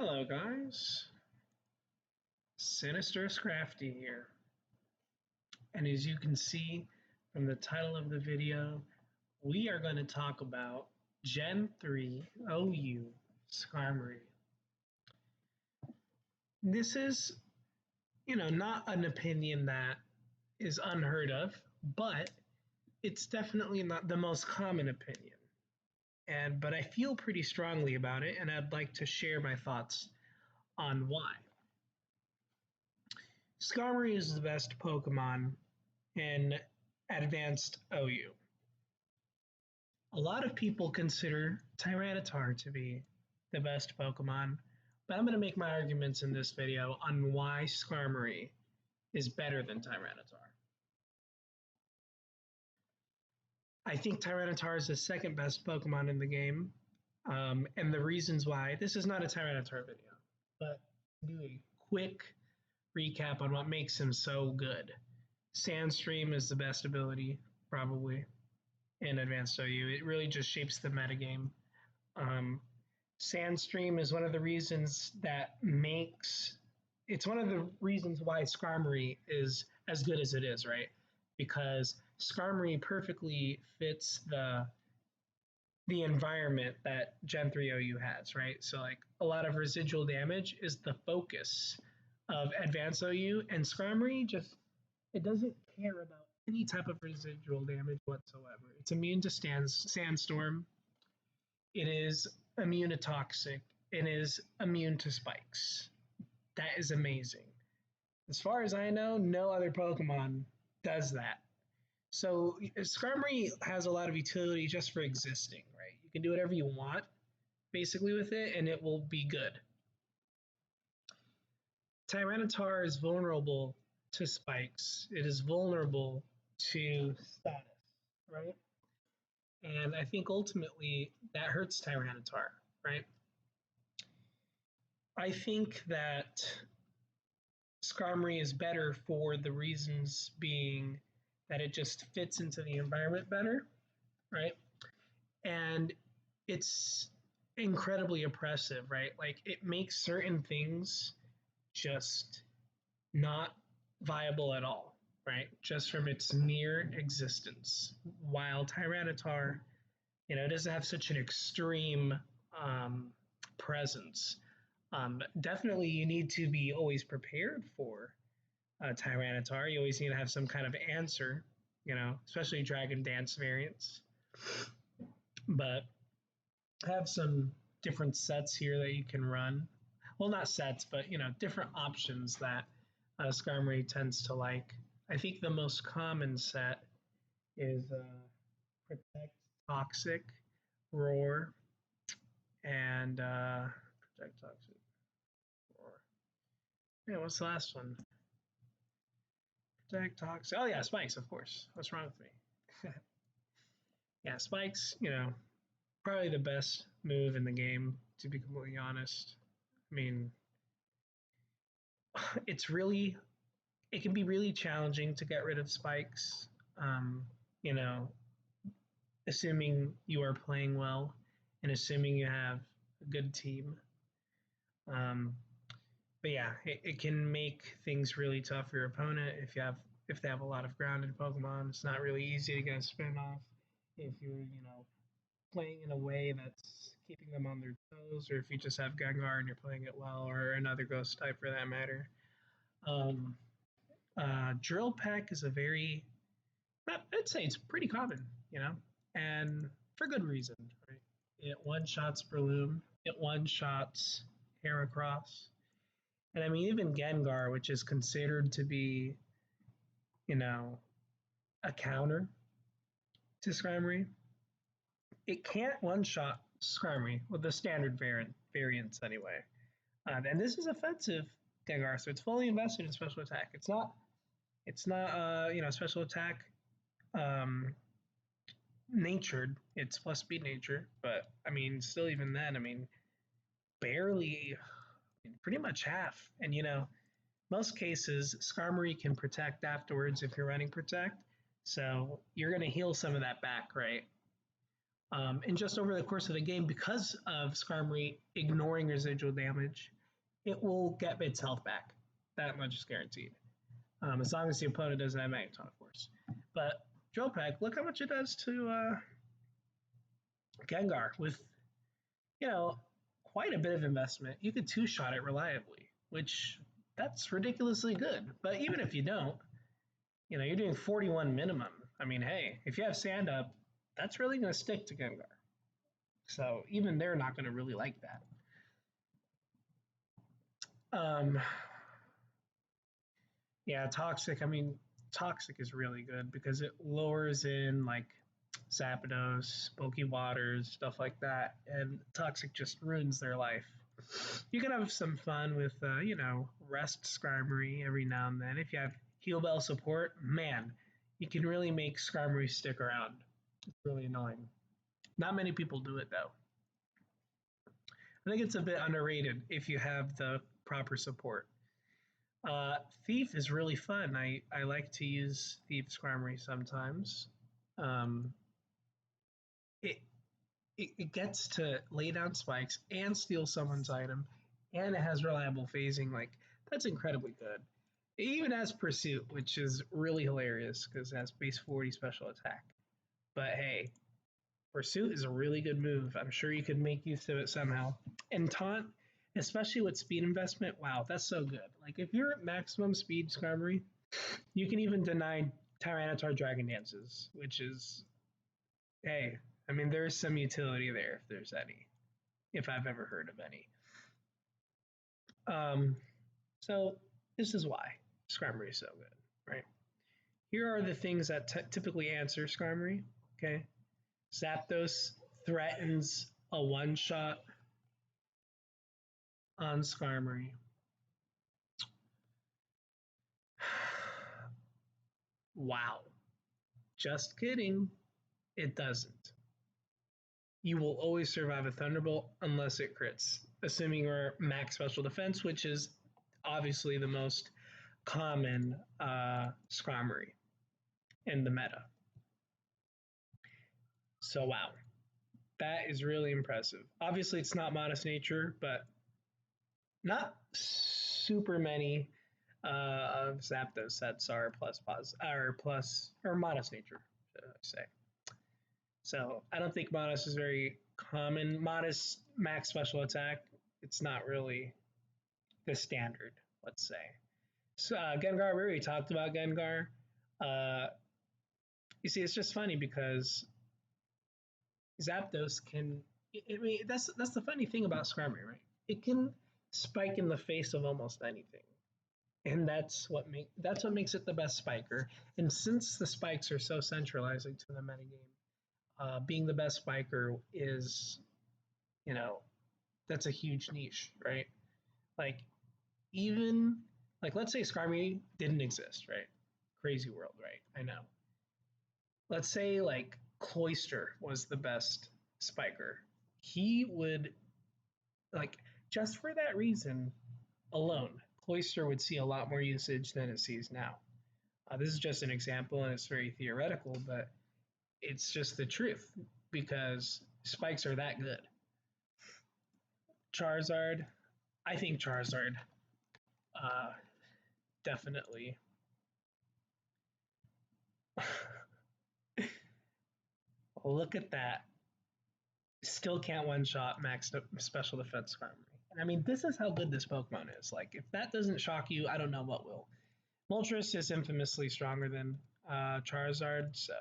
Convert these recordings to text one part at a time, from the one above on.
Hello guys, Sinister Crafty here. And as you can see from the title of the video, we are going to talk about Gen 3 OU Skarmory. This is, not an opinion that is unheard of, but it's definitely not the most common opinion. But I feel pretty strongly about it, and I'd like to share my thoughts on why. Skarmory is the best Pokemon in Advanced OU. A lot of people consider Tyranitar to be the best Pokemon, but I'm going to make my arguments in this video on why Skarmory is better than Tyranitar. I think Tyranitar is the second best Pokemon in the game, and the reasons why. This is not a Tyranitar video, but do a quick recap on what makes him so good. Sandstream is the best ability, probably, in Advanced OU. It really just shapes the metagame. Sandstream is one of the reasons it's one of the reasons why Skarmory is as good as it is, right? Because Skarmory perfectly fits the environment that Gen 3 OU has, right? So like a lot of residual damage is the focus of Advanced OU, and Skarmory it doesn't care about any type of residual damage whatsoever. It's immune to Sandstorm. It is immune to Toxic. It is immune to Spikes. That is amazing. As far as I know, no other Pokemon does that. So Skarmory has a lot of utility just for existing, right? You can do whatever you want, basically, with it, and it will be good. Tyranitar is vulnerable to Spikes. It is vulnerable to status, right? And I think ultimately that hurts Tyranitar, right? I think that Skarmory is better for the reasons being that it just fits into the environment better, right? And it's incredibly oppressive, right? Like it makes certain things just not viable at all, right? Just from its mere existence. While Tyranitar, doesn't have such an extreme presence. Definitely, you need to be always prepared for Tyranitar. You always need to have some kind of answer, especially Dragon Dance variants. But I have some different sets here that you can run. Well, not sets, but different options that Skarmory tends to like. I think the most common set is Protect, Toxic, Roar, and Protect, Toxic, Roar. Yeah, what's the last one? Protect, Toxic. Oh yeah, Spikes, of course. What's wrong with me? Yeah, Spikes, probably the best move in the game, to be completely honest. I mean, it can be really challenging to get rid of Spikes, assuming you are playing well and assuming you have a good team. But yeah, it can make things really tough for your opponent if they have a lot of grounded Pokemon. It's not really easy to get a spin off if you're playing in a way that's keeping them on their toes, or if you just have Gengar and you're playing it well, or another Ghost type for that matter. Drill Peck is I'd say it's pretty common, and for good reason, right? It one-shots Breloom, it one-shots Heracross, and I mean, even Gengar, which is considered to be, a counter to Skarmory, it can't one-shot Skarmory with the standard variants anyway. And this is offensive Gengar, so it's fully invested in special attack. It's not special attack natured. It's plus speed nature, but I mean, still even then, I mean, barely, pretty much half. And most cases, Skarmory can protect afterwards if you're running protect, so you're going to heal some of that back, right? And just over the course of the game, because of Skarmory ignoring residual damage, it will get its health back. That much is guaranteed. As long as the opponent doesn't have Magneton, of course. But Drill Peck, look how much it does to Gengar with, you know, quite a bit of investment. You could two-shot it reliably, which that's ridiculously good. But even if you don't, you're doing 41 minimum. I mean, hey, if you have Sand Up, that's really going to stick to Gengar. So even they're not going to really like that. Yeah, Toxic. I mean, Toxic is really good because it lowers in like Zapdos, Bulky Waters, stuff like that, and Toxic just ruins their life. You can have some fun with, Rest Skarmory every now and then. If you have Heal Bell support, man, you can really make Skarmory stick around. It's really annoying. Not many people do it though. I think it's a bit underrated if you have the proper support. Thief is really fun. I like to use Thief Skarmory sometimes. Um, it, it gets to lay down spikes and steal someone's item, and it has reliable phasing. Like, that's incredibly good. It even has Pursuit, which is really hilarious because it has base 40 special attack. But hey, Pursuit is a really good move. I'm sure you could make use of it somehow. And Taunt, especially with speed investment, wow, that's so good. Like, if you're at maximum speed Skarmory, you can even deny Tyranitar Dragon Dances, which is, hey, I mean, there's some utility there if there's any, if I've ever heard of any. Um, so this is why Skarmory is so good, right? Here are the things that typically answer Skarmory. Okay, Zapdos threatens a one-shot on Skarmory. Wow. Just kidding. It doesn't. You will always survive a Thunderbolt unless it crits, assuming you're max special defense, which is obviously the most common Skarmory in the meta. So, wow. That is really impressive. Obviously, it's not Modest Nature, but not super many of Zapdos sets are or Modest Nature, should I say. So I don't think Modest is very common. Modest max special attack, it's not really the standard, let's say. So Gengar, we already talked about Gengar. Uh, you see, it's just funny because Zapdos can. I mean, that's the funny thing about Skarmory, right? It can spike in the face of almost anything, and that's what makes it the best spiker. And since the spikes are so centralizing to the metagame, being the best spiker is, you know, that's a huge niche, right? Like, even like, let's say Skarmory didn't exist, right? Crazy world, right? I know. Let's say like Cloyster was the best spiker. He would, like, just for that reason alone, Cloyster would see a lot more usage than it sees now. This is just an example and it's very theoretical, but it's just the truth because spikes are that good. Charizard, I think Charizard uh, definitely. Look at that. Still can't one shot max special defense Skarmory. And I mean, this is how good this Pokemon is. Like, if that doesn't shock you, I don't know what will. Moltres is infamously stronger than Charizard, so.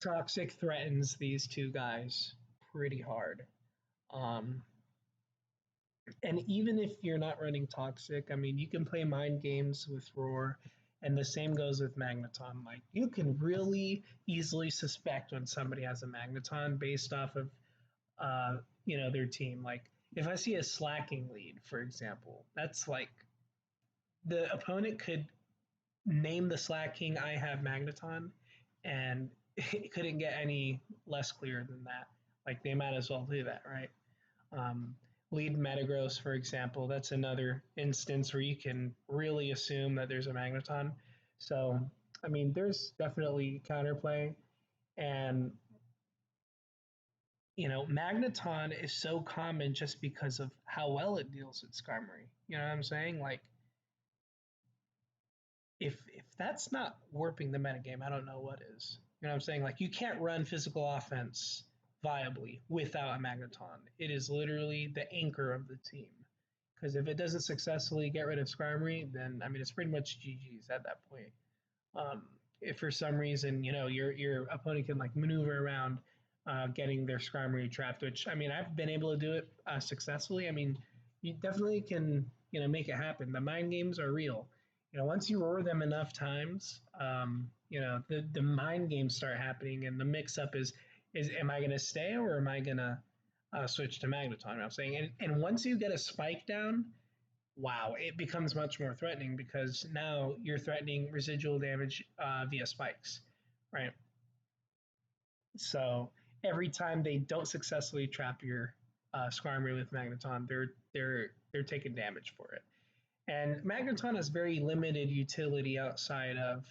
Toxic threatens these two guys pretty hard. Um, and even if you're not running Toxic, I mean, you can play mind games with Roar, and the same goes with Magneton. Like, you can really easily suspect when somebody has a Magneton based off of, their team. Like, if I see a slacking lead, for example, that's like the opponent could name the slacking I have Magneton, and it couldn't get any less clear than that. Like, they might as well do that, right? Um, Lead Metagross, for example, that's another instance where you can really assume that there's a Magneton. So I mean, there's definitely counterplay, and Magneton is so common just because of how well it deals with Skarmory. You know what I'm saying? Like, if that's not warping the metagame, I don't know what is. You know what I'm saying? Like, you can't run physical offense viably without a Magneton. It is literally the anchor of the team. Because if it doesn't successfully get rid of Skarmory, then I mean it's pretty much GG's at that point. Um, if for some reason your opponent can like maneuver around getting their Skarmory trapped, which I mean I've been able to do it successfully. I mean you definitely can make it happen. The mind games are real. Once you roar them enough times, the mind games start happening, and the mix up is am I going to stay or am I going to switch to Magneton? I'm saying, and once you get a spike down, wow, it becomes much more threatening because now you're threatening residual damage via spikes, right? So every time they don't successfully trap your Skarmory with Magneton, they're taking damage for it. And Magneton has very limited utility outside of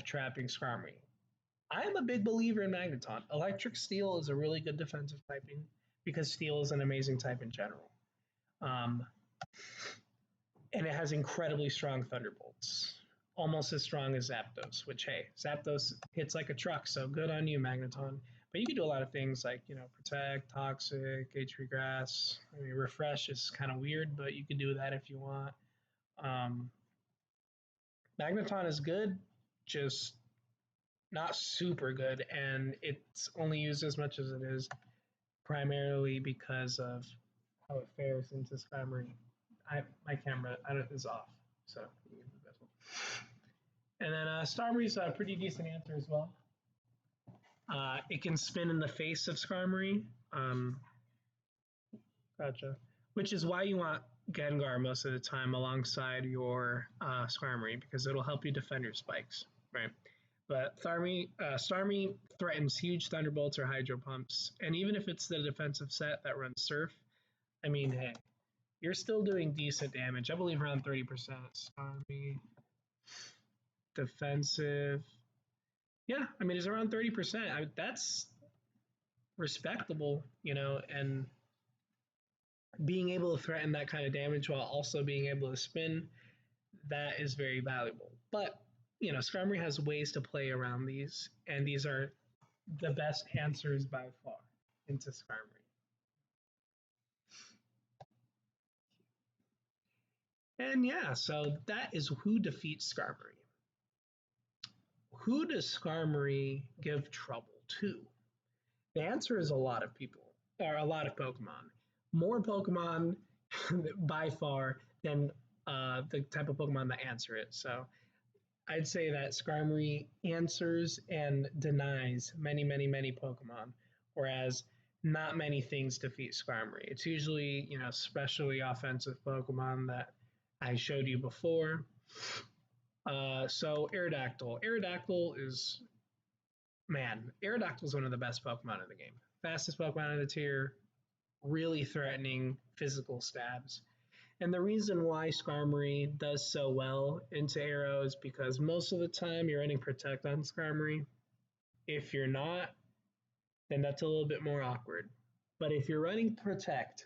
trapping Skarmory. I'm a big believer in Magneton. Electric Steel is a really good defensive typing because Steel is an amazing type in general. Um, and it has incredibly strong Thunderbolts, almost as strong as Zapdos. Which, hey, Zapdos hits like a truck, so good on you, Magneton. But you can do a lot of things like Protect, Toxic, HP Grass. I mean, Refresh is kind of weird, but you can do that if you want. Um, Magneton is good, just not super good, and it's only used as much as it is primarily because of how it fares into Skarmory. My camera is off, so you can do this one. And then Starmie's a pretty decent answer as well. It can spin in the face of Skarmory. Gotcha. Which is why you want Gengar most of the time alongside your Skarmory, because it'll help you defend your spikes, right? But Starmie threatens huge Thunderbolts or Hydro Pumps, and even if it's the defensive set that runs Surf, I mean, hey, you're still doing decent damage. I believe around 30%. Starmie defensive. Yeah, I mean, it's around 30%. That's respectable, and being able to threaten that kind of damage while also being able to spin, that is very valuable. But, Skarmory has ways to play around these, and these are the best answers by far into Skarmory. And yeah, so that is who defeats Skarmory. Who does Skarmory give trouble to? The answer is a lot of people, or a lot of Pokemon. More Pokemon by far than the type of Pokemon that answer it. So I'd say that Skarmory answers and denies many, many, many Pokemon, whereas not many things defeat Skarmory. It's usually, specially offensive Pokemon that I showed you before. So Aerodactyl. Aerodactyl is Aerodactyl is one of the best Pokemon in the game. Fastest Pokemon in the tier, really threatening physical stabs. And the reason why Skarmory does so well into Aero is because most of the time you're running Protect on Skarmory. If you're not, then that's a little bit more awkward. But if you're running Protect,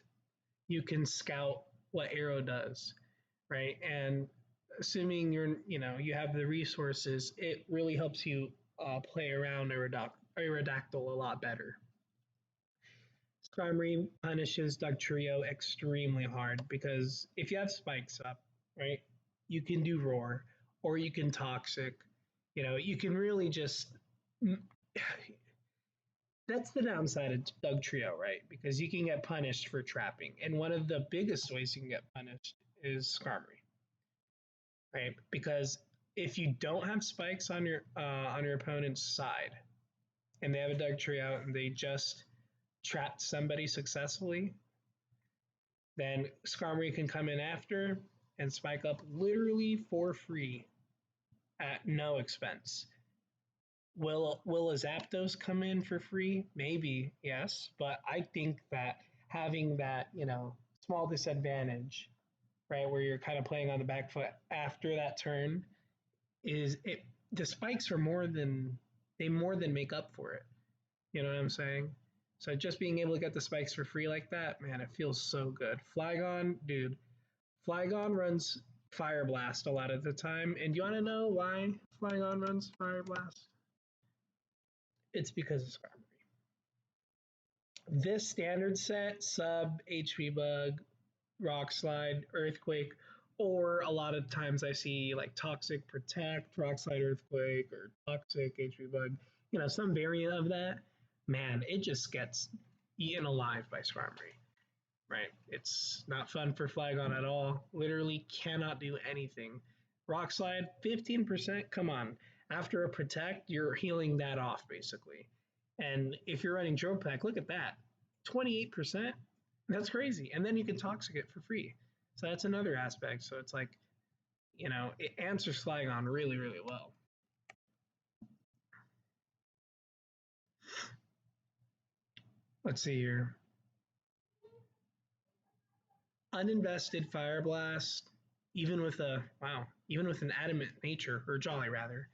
you can scout what Aero does, right? And assuming you have the resources, it really helps you play around Aerodactyl a lot better. Skarmory punishes Dugtrio extremely hard because if you have spikes up, right, you can do Roar or you can Toxic. You can really just. That's the downside of Dugtrio, right? Because you can get punished for trapping, and one of the biggest ways you can get punished is Skarmory, right? Because if you don't have spikes on your opponent's side, and they have a Dugtrio out and they just trapped somebody successfully, then Skarmory can come in after and spike up literally for free at no expense. Will a Zapdos come in for free? Maybe, yes, but I think that having that small disadvantage, right, where you're kind of playing on the back foot after that turn, is it the spikes are more than make up for it. You know what I'm saying? So just being able to get the spikes for free like that, man, it feels so good. Flygon, dude, Flygon runs Fire Blast a lot of the time. And do you want to know why Flygon runs Fire Blast? It's because of Skarmory. This standard set, Sub, HP Bug, Rock Slide, Earthquake, or a lot of times I see like Toxic Protect, Rock Slide Earthquake, or Toxic HP Bug, some variant of that. Man, it just gets eaten alive by Skarmory, right? It's not fun for Flygon at all. Literally cannot do anything. Rock Slide, 15%, come on. After a Protect, you're healing that off basically. And if you're running Drill Peck, look at that. 28%? That's crazy. And then you can Toxic it for free. So that's another aspect. So it's like, it answers Flygon really, really well. Let's see here. Uninvested Fire Blast, even with an adamant nature, or Jolly rather,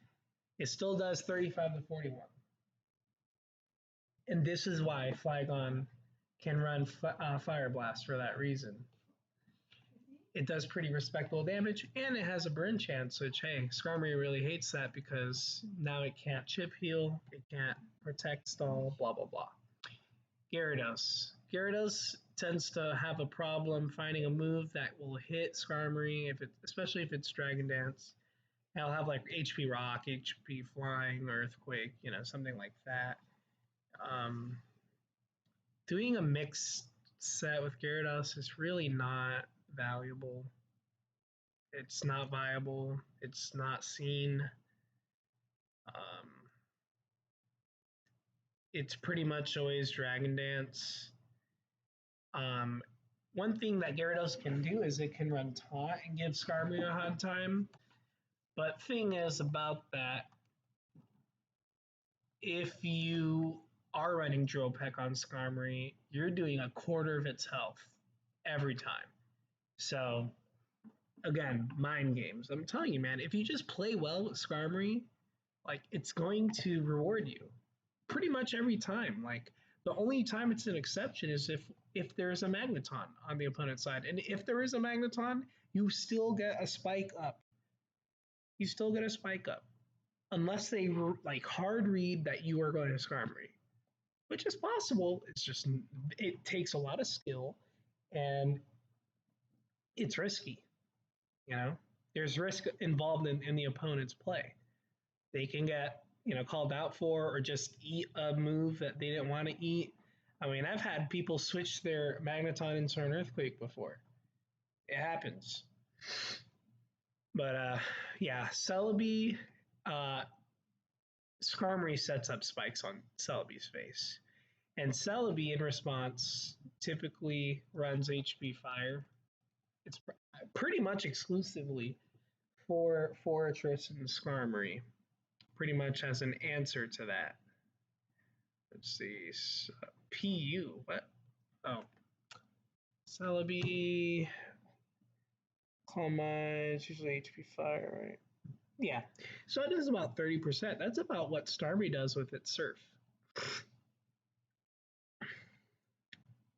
it still does 35 to 41. And this is why Flygon can run Fire Blast for that reason. It does pretty respectable damage, and it has a burn chance, which, hey, Skarmory really hates that because now it can't chip heal, it can't protect stall, blah, blah, blah. Gyarados. Gyarados tends to have a problem finding a move that will hit Skarmory, especially if it's Dragon Dance. I'll have like HP Rock, HP Flying, Earthquake, something like that. Um, Doing a mixed set with Gyarados is really not valuable. It's not viable. It's not seen. Um, it's pretty much always Dragon Dance. Um, One thing that Gyarados can do is it can run Taunt and give Skarmory a hard time. But thing is about that, if you are running Drill Peck on Skarmory, you're doing a quarter of its health every time. So again, mind games. I'm telling you, man, if you just play well with Skarmory, like it's going to reward you pretty much every time. Like the only time it's an exception is if there's a Magneton on the opponent's side, and if there is a Magneton, you still get a spike up. You still get a spike up unless they like hard read that you are going to Skarmory, which is possible. It's just it takes a lot of skill and it's risky. You know, there's risk involved in the opponent's play. They can get called out for or just eat a move that they didn't want to eat. I mean, I've had people switch their Magneton into an Earthquake before. It happens. But yeah, Celebi, uh, Skarmory sets up spikes on Celebi's face. And Celebi, in response, typically runs HP Fire. It's pretty much exclusively for Fortress and Skarmory, pretty much as an answer to that. Let's see. PU. What? Oh. Celebi. Calm Minds. Usually HP Fire, right? Yeah. So it is about 30%. That's about what Starmie does with its Surf.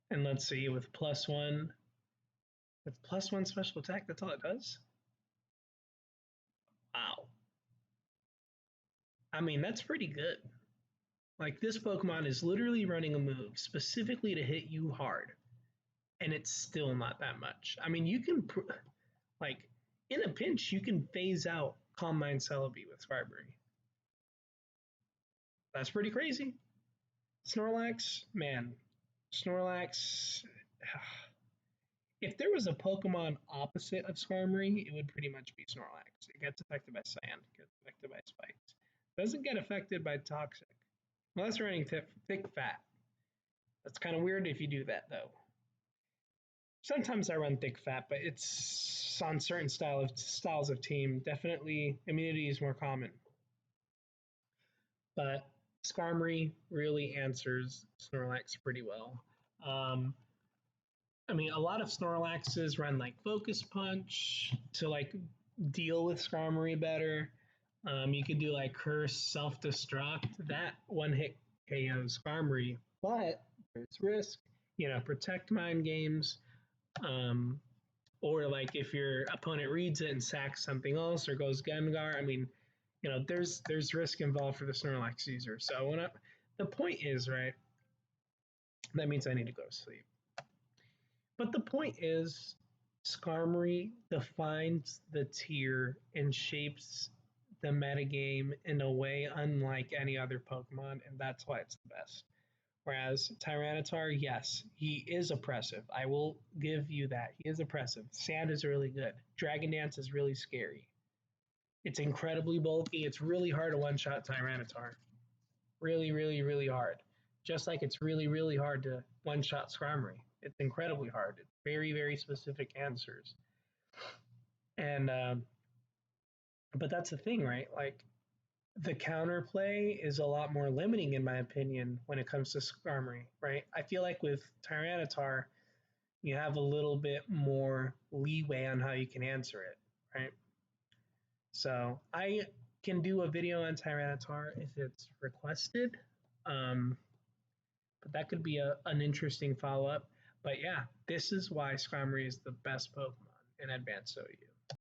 And let's see, with +1 special attack, that's all it does? Wow. I mean, that's pretty good. Like, this Pokemon is literally running a move specifically to hit you hard, and it's still not that much. I mean, you can, like, in a pinch, you can phase out Calm Mind Celebi with Skarmory. That's pretty crazy. Snorlax, man, Snorlax. If there was a Pokemon opposite of Skarmory, it would pretty much be Snorlax. It gets affected by sand, gets affected by spikes. Doesn't get affected by toxic. Unless running thick fat. That's kind of weird if you do that though. Sometimes I run thick fat, but it's on certain styles of team. Definitely immunity is more common. But Skarmory really answers Snorlax pretty well. I mean, a lot of Snorlaxes run like Focus Punch to like deal with Skarmory better. You could do like Curse, Self Destruct, that one hit KO Skarmory, but there's risk. Protect Mind Games, um, or like if your opponent reads it and sacks something else or goes Gengar. I mean, there's risk involved for the Snorlax user. So the point is, right, that means I need to go to sleep. But the point is, Skarmory defines the tier and shapes the metagame in a way unlike any other Pokemon, and that's why it's the best. Whereas Tyranitar, yes, he is oppressive. I will give you that. He is oppressive. Sand is really good. Dragon Dance is really scary. It's incredibly bulky. It's really hard to one shot Tyranitar. Really, really, really hard. Just like it's really, really hard to one shot Skarmory. It's incredibly hard. It's very, very specific answers. And but that's the thing, right? Like the counterplay is a lot more limiting, in my opinion, when it comes to Skarmory, right? I feel like with Tyranitar, you have a little bit more leeway on how you can answer it, right? So I can do a video on Tyranitar if it's requested. Um, but that could be an interesting follow up. But yeah, this is why Skarmory is the best Pokemon in Advanced OU.